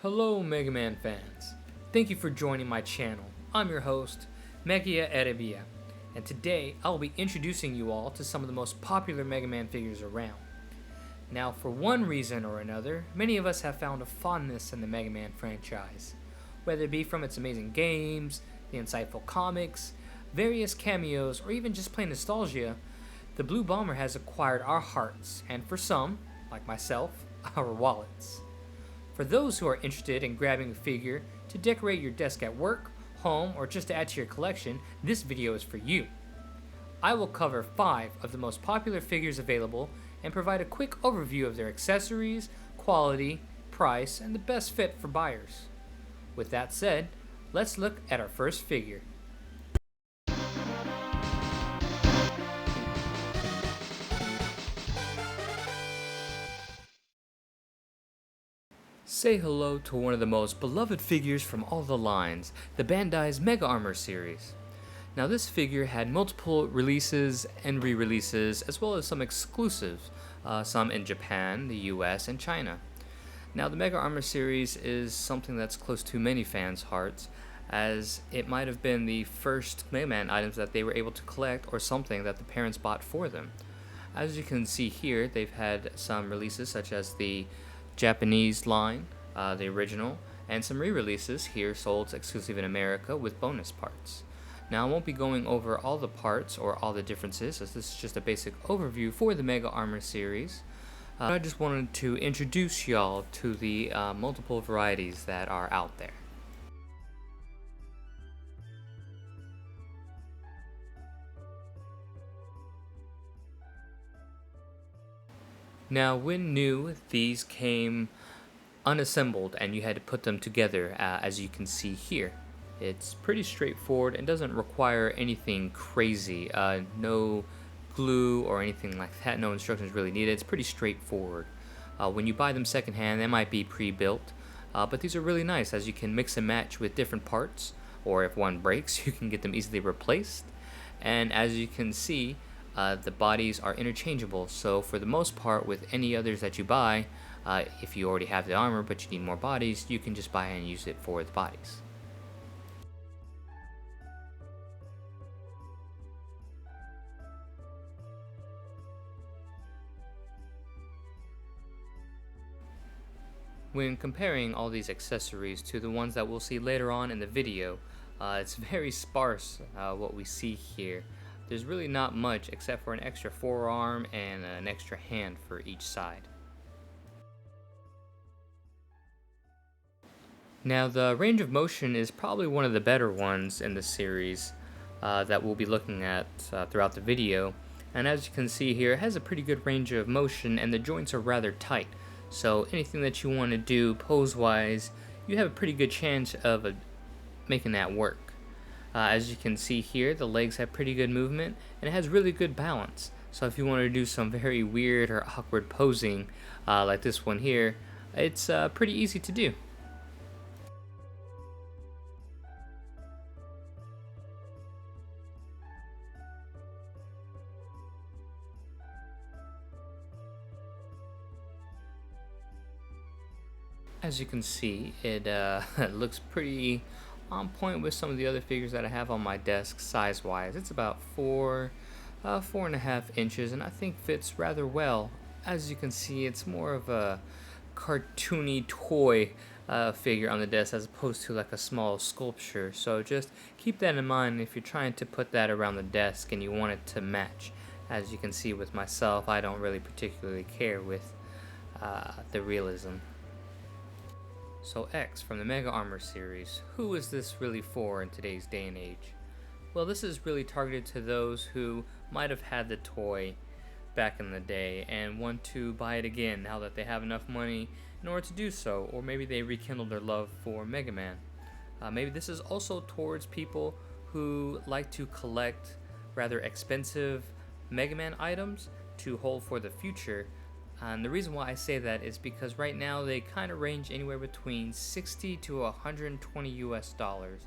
Hello Megaman fans, thank you for joining my channel. I'm your host, Magia-Erebea, and today I'll be introducing you all to some of the most popular Megaman figures around. Now for one reason or another, many of us have found a fondness in the Megaman franchise, whether it be from its amazing games, the insightful comics, various cameos, or even just plain nostalgia. The Blue Bomber has acquired our hearts, and for some, like myself, our wallets. For those who are interested in grabbing a figure to decorate your desk at work, home, or just to add to your collection, this video is for you. I will cover 5 of the most popular figures available and provide a quick overview of their accessories, quality, price, and the best fit for buyers. With that said, let's look at our first figure. Say hello to one of the most beloved figures from all the lines, the Bandai's Mega Armor series. Now this figure had multiple releases and re-releases, as well as some exclusives, some in Japan, the US, and China. Now the Mega Armor series is something that's close to many fans' hearts, as it might have been the first Mega Man items that they were able to collect, or something that the parents bought for them. As you can see here, they've had some releases such as the Japanese line, the original, and some re-releases here sold exclusive in America with bonus parts. Now I won't be going over all the parts or all the differences, as this is just a basic overview for the Mega Armor series. I just wanted to introduce y'all to the multiple varieties that are out there. Now when new, these came unassembled and you had to put them together, as you can see here. It's pretty straightforward and doesn't require anything crazy, no glue or anything like that, no instructions really needed. It's pretty straightforward. When you buy them secondhand, they might be pre-built, but these are really nice as you can mix and match with different parts, or if one breaks you can get them easily replaced. And as you can see, the bodies are interchangeable, so for the most part with any others that you buy, if you already have the armor but you need more bodies, you can just buy and use it for the bodies. When comparing all these accessories to the ones that we'll see later on in the video, it's very sparse what we see here. There's really not much except for an extra forearm and an extra hand for each side. Now the range of motion is probably one of the better ones in the series that we'll be looking at throughout the video. And as you can see here, it has a pretty good range of motion and the joints are rather tight. So anything that you want to do pose-wise, you have a pretty good chance of making that work. As you can see here, the legs have pretty good movement and it has really good balance. So if you want to do some very weird or awkward posing like this one here, it's pretty easy to do. As you can see, it looks pretty on point with some of the other figures that I have on my desk size-wise. It's about 4.5 inches, and I think fits rather well. As you can see, it's more of a cartoony toy figure on the desk as opposed to like a small sculpture. So just keep that in mind if you're trying to put that around the desk and you want it to match. As you can see with myself, I don't really particularly care with the realism. So X from the Mega Armor series, who is this really for in today's day and age? Well, this is really targeted to those who might have had the toy back in the day and want to buy it again now that they have enough money in order to do so, or maybe they rekindled their love for Mega Man. Maybe this is also towards people who like to collect rather expensive Mega Man items to hold for the future. And the reason why I say that is because right now they kind of range anywhere between 60 to 120 US dollars.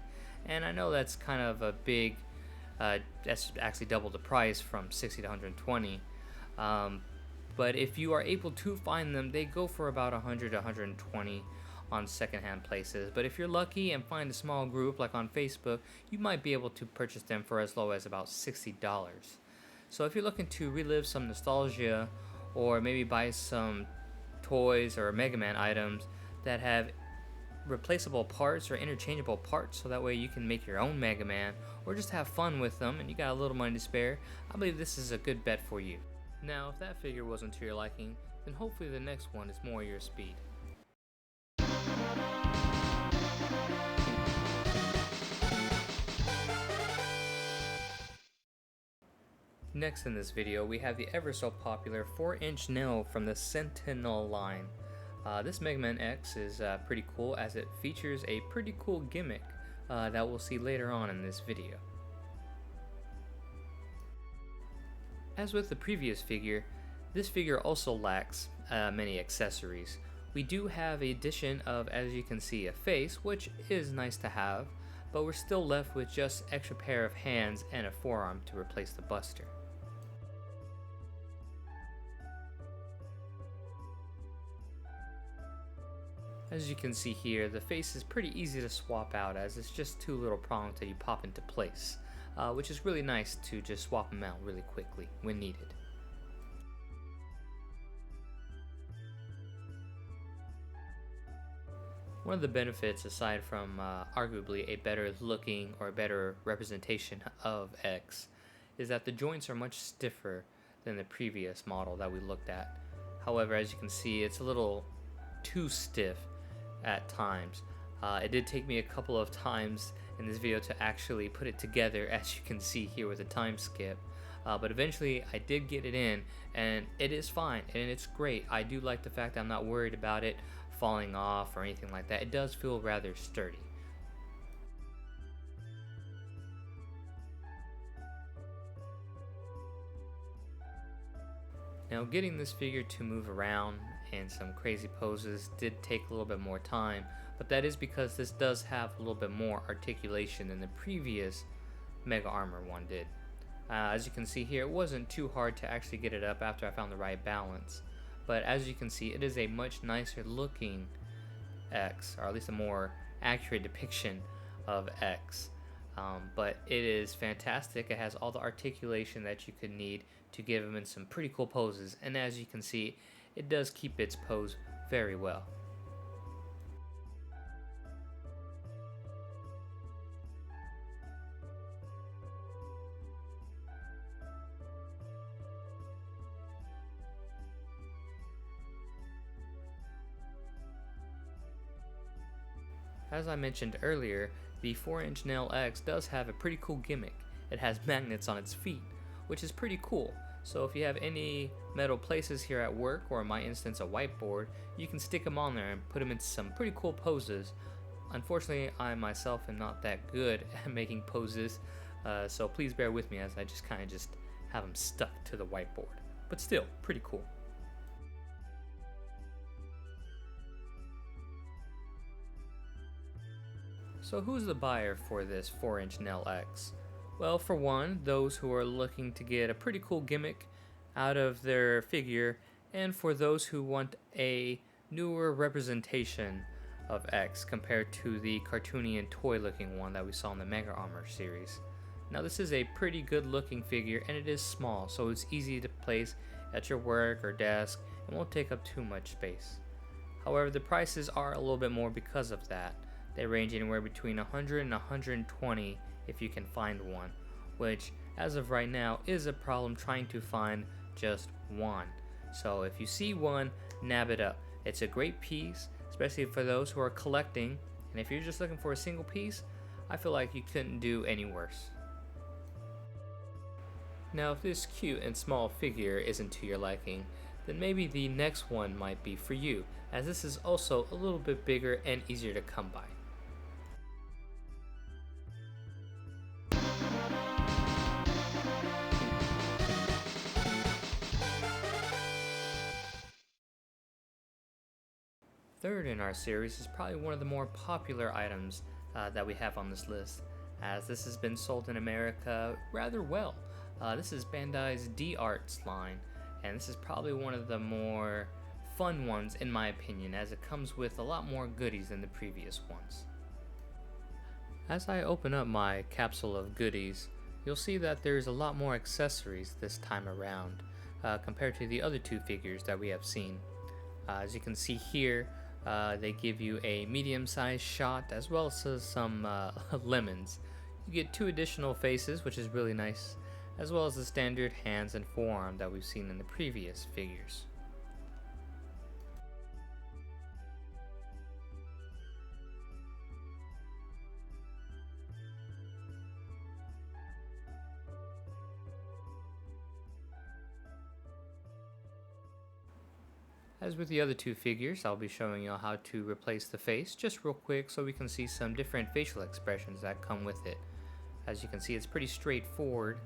And I know that's kind of a big, that's actually double the price from 60 to 120. But if you are able to find them, they go for about 100 to 120 on secondhand places, but if you're lucky and find a small group like on Facebook, you might be able to purchase them for as low as about $60. So if you're looking to relive some nostalgia or maybe buy some toys or Megaman items that have replaceable parts or interchangeable parts so that way you can make your own Mega Man or just have fun with them and you got a little money to spare, I believe this is a good bet for you. Now, if that figure wasn't to your liking, then hopefully the next one is more your speed. Next in this video, we have the ever so popular 4-inch nail from the Sentinel line. This Mega Man X is pretty cool as it features a pretty cool gimmick that we'll see later on in this video. As with the previous figure, this figure also lacks many accessories. We do have a addition of, as you can see, a face, which is nice to have, but we're still left with just extra pair of hands and a forearm to replace the buster. As you can see here, the face is pretty easy to swap out as it's just two little prongs that you pop into place, which is really nice to just swap them out really quickly when needed. One of the benefits, aside from arguably a better looking or a better representation of X, is that the joints are much stiffer than the previous model that we looked at. However, as you can see, it's a little too stiff at times. It did take me a couple of times in this video to actually put it together, as you can see here with the time skip, but eventually I did get it in and it is fine and it's great. I do like the fact that I'm not worried about it falling off or anything like that. It does feel rather sturdy. Now, getting this figure to move around in some crazy poses did take a little bit more time, but that is because this does have a little bit more articulation than the previous Mega Armor one did. As you can see here, it wasn't too hard to actually get it up after I found the right balance, but as you can see, it is a much nicer looking X, or at least a more accurate depiction of X. But it is fantastic. It has all the articulation that you could need to give him in some pretty cool poses, and as you can see, it does keep its pose very well. As I mentioned earlier, the 4-inch nail X does have a pretty cool gimmick. It has magnets on its feet, which is pretty cool. So if you have any metal places here at work, or in my instance a whiteboard, you can stick them on there and put them into some pretty cool poses. Unfortunately, I myself am not that good at making poses, so please bear with me as I just kind of have them stuck to the whiteboard. But still, pretty cool. So who's the buyer for this 4-inch nail X? Well, for one, those who are looking to get a pretty cool gimmick out of their figure, and for those who want a newer representation of X compared to the cartoony and toy looking one that we saw in the Mega Armor series. Now, this is a pretty good looking figure and it is small, so it's easy to place at your work or desk and won't take up too much space. However, the prices are a little bit more because of that. They range anywhere between $100 and $120 if you can find one, which as of right now is a problem trying to find just one. So if you see one, nab it up. It's a great piece, especially for those who are collecting, and if you're just looking for a single piece, I feel like you couldn't do any worse. Now, if this cute and small figure isn't to your liking, then maybe the next one might be for you, as this is also a little bit bigger and easier to come by. Third in our series is probably one of the more popular items that we have on this list, as this has been sold in America rather well. This is Bandai's D-Arts line, and this is probably one of the more fun ones in my opinion, as it comes with a lot more goodies than the previous ones. As I open up my capsule of goodies, you'll see that there's a lot more accessories this time around compared to the other two figures that we have seen. As you can see here, they give you a medium-sized shot as well as some lemons. You get 2 additional faces, which is really nice, as well as the standard hands and forearm that we've seen in the previous figures. As with the other two figures, I'll be showing you how to replace the face just real quick so we can see some different facial expressions that come with it. As you can see, it's pretty straightforward.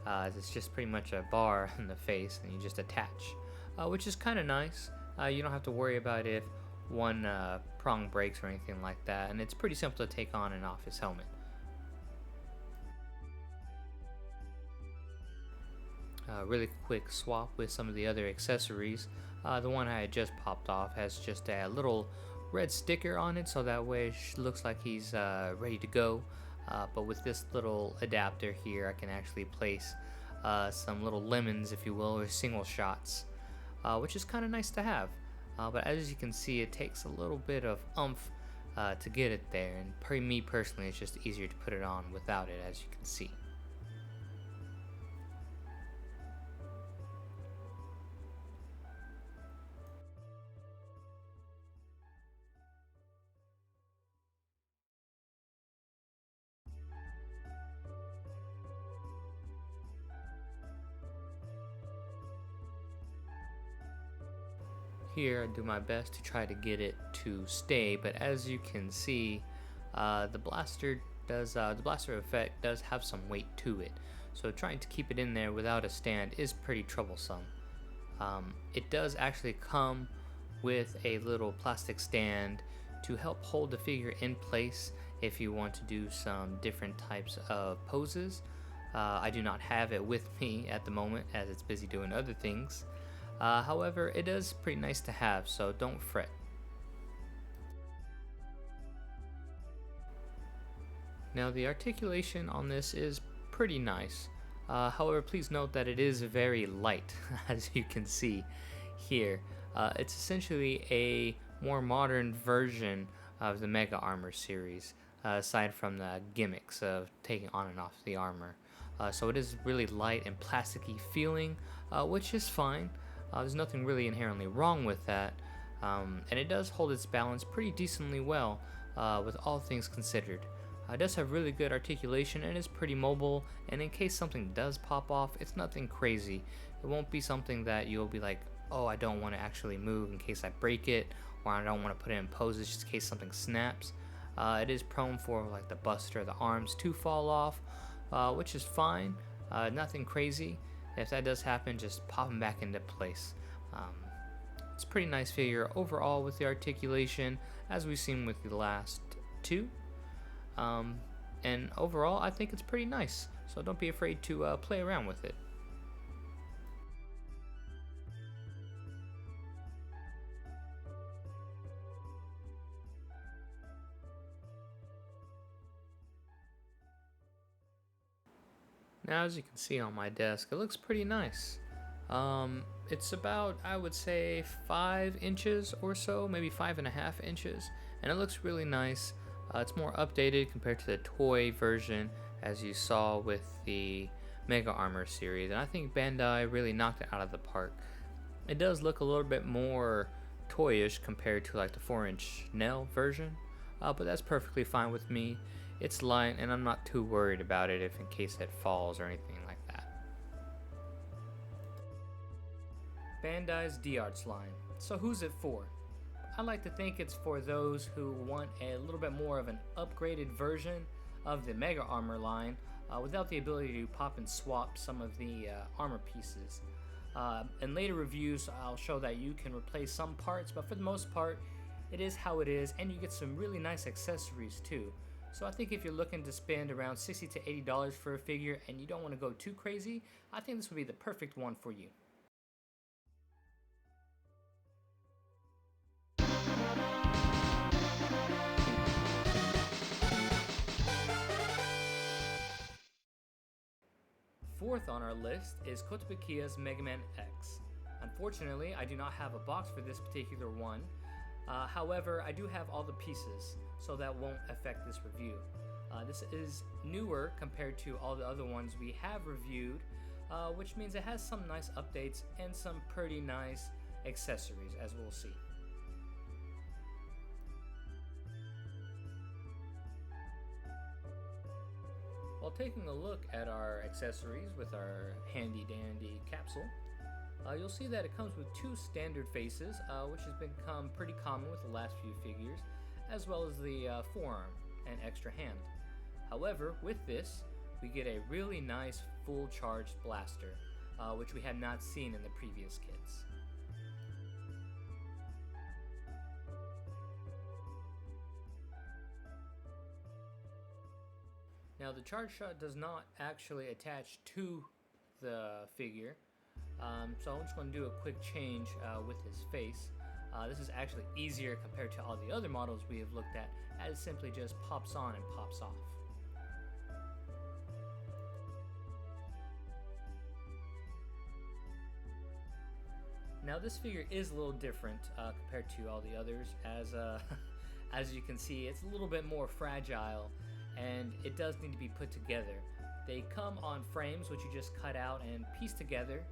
It's just pretty much a bar in the face and you just attach, which is kind of nice. You don't have to worry about if one prong breaks or anything like that, and it's pretty simple to take on and off his helmet. Really quick swap with some of the other accessories. The one I had just popped off has just a little red sticker on it, so that way it looks like he's ready to go. But with this little adapter here, I can actually place some little lemons, if you will, or single shots, which is kind of nice to have. But as you can see, it takes a little bit of oomph to get it there, and for me personally, it's just easier to put it on without it, as you can see. Here I do my best to try to get it to stay, but as you can see, the blaster effect does have some weight to it, so trying to keep it in there without a stand is pretty troublesome. It does actually come with a little plastic stand to help hold the figure in place if you want to do some different types of poses. I do not have it with me at the moment as it's busy doing other things. However, it is pretty nice to have, so don't fret. Now, the articulation on this is pretty nice. However, please note that it is very light, as you can see here. It's essentially a more modern version of the Mega Armor series, aside from the gimmicks of taking on and off the armor. So it is really light and plasticky feeling, which is fine. There's nothing really inherently wrong with that, and it does hold its balance pretty decently well, with all things considered. It does have really good articulation and is pretty mobile, and in case something does pop off, it's nothing crazy. It won't be something that you'll be like, oh, I don't want to actually move in case I break it, or I don't want to put it in poses just in case something snaps. It is prone for like the bust or the arms to fall off, which is fine, nothing crazy. If that does happen, just pop them back into place. It's a pretty nice figure overall with the articulation, as we've seen with the last two. And overall, I think it's pretty nice, so don't be afraid to play around with it. Now, as you can see on my desk, it looks pretty nice. It's about, I would say, 5 inches or so, maybe 5.5 inches, and it looks really nice. It's more updated compared to the toy version, as you saw with the Mega Armor series, and I think Bandai really knocked it out of the park. It does look a little bit more toyish compared to like the 4-inch Nell version, but that's perfectly fine with me. It's light, and I'm not too worried about it if in case it falls or anything like that. Bandai's D-Arts line. So who's it for? I like to think it's for those who want a little bit more of an upgraded version of the Mega Armor line without the ability to pop and swap some of the armor pieces. In later reviews, I'll show that you can replace some parts, but for the most part, it is how it is, and you get some really nice accessories too. So I think if you're looking to spend around $60 to $80 for a figure and you don't want to go too crazy, I think this would be the perfect one for you. fourth on our list is Kotobukiya's Megaman X. Unfortunately, I do not have a box for this particular one. However, I do have all the pieces, so that won't affect this review. This is newer compared to all the other ones we have reviewed, which means it has some nice updates and some pretty nice accessories, as we'll see. While taking a look at our accessories with our handy dandy capsule, you'll see that it comes with two standard faces, which has become pretty common with the last few figures, as well as the forearm and extra hand. However, with this, we get a really nice full charged blaster, which we had not seen in the previous kits. Now the charge shot does not actually attach to the figure, so I'm just going to do a quick change with his face. This is actually easier compared to all the other models we have looked at, as it simply just pops on and pops off. Now this figure is a little different compared to all the others, as as you can see, it's a little bit more fragile, and it does need to be put together. They come on frames which you just cut out and piece together,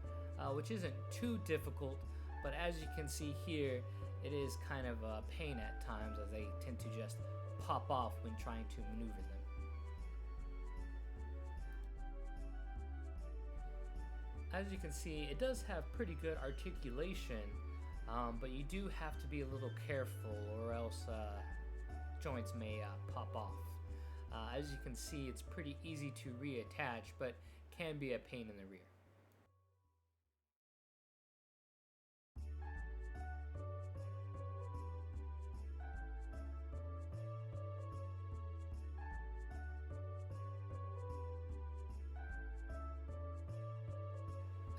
which isn't too difficult, but as you can see here, it is kind of a pain at times, as they tend to just pop off when trying to maneuver them. As you can see, it does have pretty good articulation, but you do have to be a little careful, or else joints may pop off. As you can see, it's pretty easy to reattach, but can be a pain in the rear.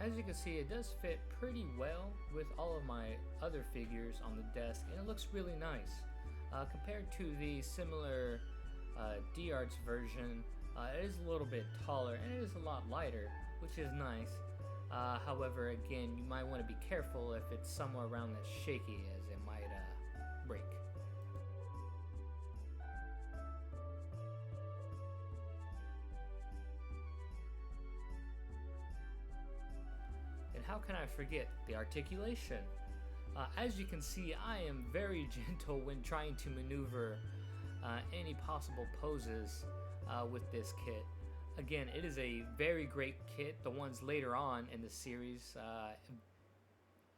As you can see, it does fit pretty well with all of my other figures on the desk, and it looks really nice. Compared to the similar D-Arts version, it is a little bit taller and it is a lot lighter, which is nice. However, again, you might want to be careful if it's somewhere around that shaky, as it might break. And how can I forget the articulation? As you can see, I am very gentle when trying to maneuver any possible poses with this kit. Again, it is a very great kit. The ones later on in the series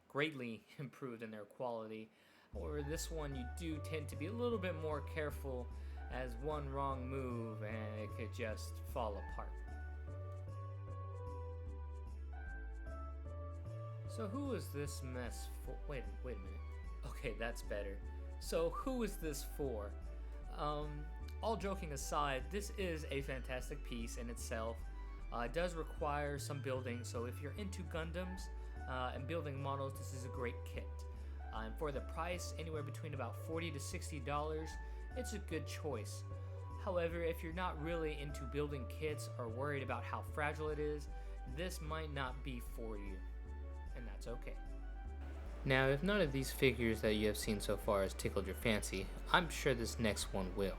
greatly improved in their quality. However, this one you do tend to be a little bit more careful, as one wrong move and it could just fall apart. So who is this mess for? Wait a minute. Okay, that's better. So who is this for? All joking aside, this is a fantastic piece in itself. It does require some building, so if you're into Gundams and building models, this is a great kit. And for the price, anywhere between about $40 to $60, it's a good choice. However, if you're not really into building kits or worried about how fragile it is, this might not be for you. And that's okay. Now, if none of these figures that you have seen so far has tickled your fancy, I'm sure this next one will.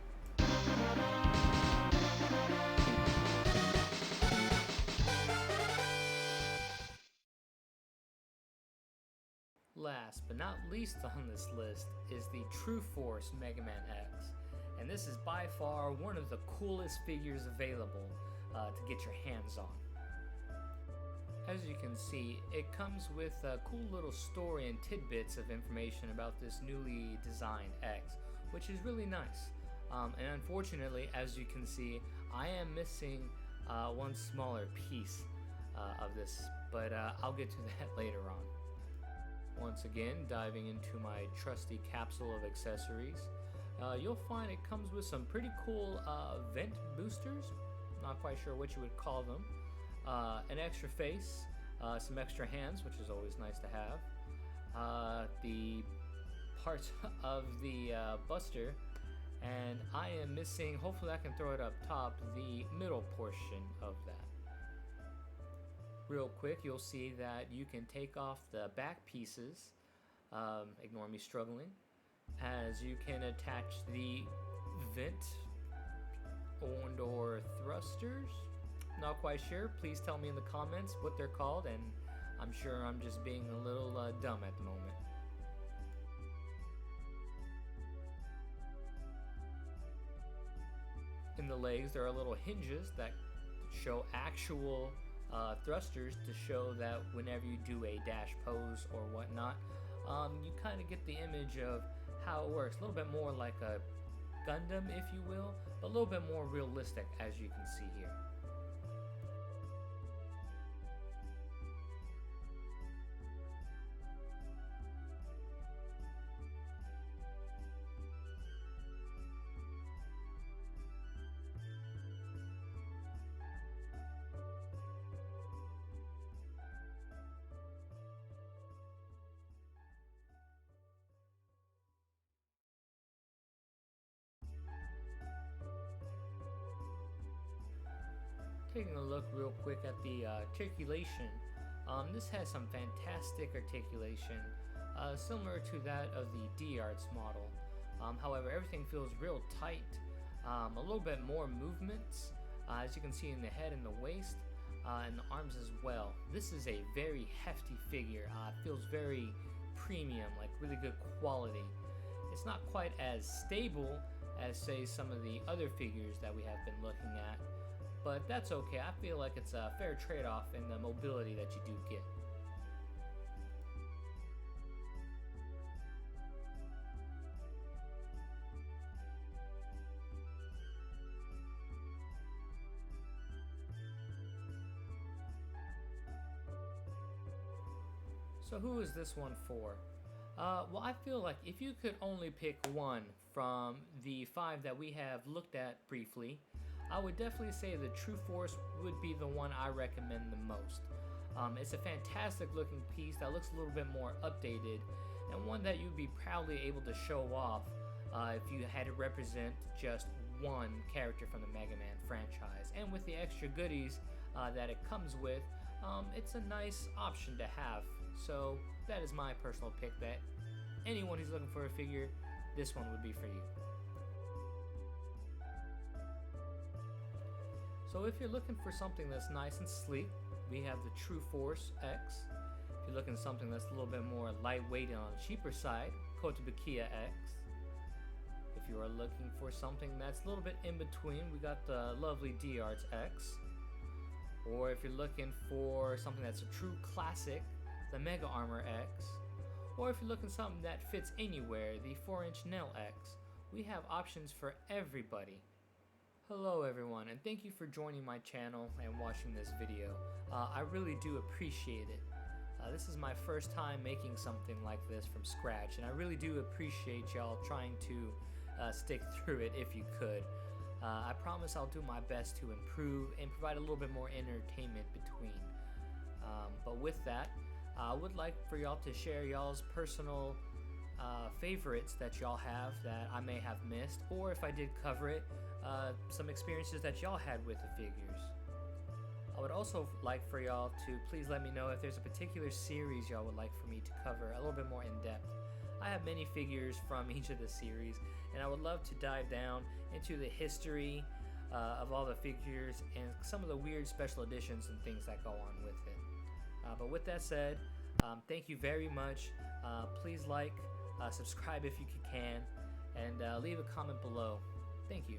Last but not least on this list is the True Force Megaman X, and this is by far one of the coolest figures available to get your hands on. As you can see, it comes with a cool little story and tidbits of information about this newly designed X, which is really nice. And unfortunately, as you can see, I am missing one smaller piece of this, but I'll get to that later on. Once again, diving into my trusty capsule of accessories, you'll find it comes with some pretty cool vent boosters, not quite sure what you would call them, an extra face, some extra hands, which is always nice to have, the parts of the buster, and I am missing, hopefully I can throw it up top, the middle portion of that. real quick, you'll see that you can take off the back pieces. Ignore me struggling. As you can attach the vent or thrusters. Not quite sure. Please tell me in the comments what they're called, and I'm sure I'm just being a little dumb at the moment. In the legs, there are little hinges that show actual thrusters to show that whenever you do a dash pose or whatnot, you kind of get the image of how it works. A little bit more like a Gundam, if you will, but a little bit more realistic, as you can see here. Taking a look real quick at the articulation, this has some fantastic articulation, similar to that of the D-Arts model. However, everything feels real tight, a little bit more movements, as you can see in the head and the waist, and the arms as well. This is a very hefty figure, feels very premium, like really good quality. It's not quite as stable as, say, some of the other figures that we have been looking at, but that's okay. I feel like it's a fair trade-off in the mobility that you do get. So who is this one for? Well, I feel like if you could only pick one from the 5 that we have looked at briefly, I would definitely say the True Force would be the one I recommend the most. It's a fantastic looking piece that looks a little bit more updated, and one that you'd be proudly able to show off if you had to represent just one character from the Megaman franchise. And with the extra goodies that it comes with, it's a nice option to have. So that is my personal pick, that anyone who's looking for a figure, this one would be for you. So if you're looking for something that's nice and sleek, we have the True Force X. If you're looking for something that's a little bit more lightweight and on the cheaper side, Kotobukiya X. If you are looking for something that's a little bit in between, we got the lovely D-Arts X. Or if you're looking for something that's a true classic, the Mega Armor X. Or if you're looking for something that fits anywhere, the 4-inch Nail X. We have options for everybody. Hello everyone, and thank you for joining my channel and watching this video. I really do appreciate it. This is my first time making something like this from scratch, and I really do appreciate y'all trying to stick through it if you could. I promise I'll do my best to improve and provide a little bit more entertainment between. But with that, I would like for y'all to share y'all's personal favorites that y'all have that I may have missed, or if I did cover it, some experiences that y'all had with the figures. I would also like for y'all to please let me know if there's a particular series y'all would like for me to cover a little bit more in depth. I have many figures from each of the series, and I would love to dive down into the history of all the figures and some of the weird special editions and things that go on with it. But with that said, thank you very much. Please like, subscribe if you can, and leave a comment below. Thank you.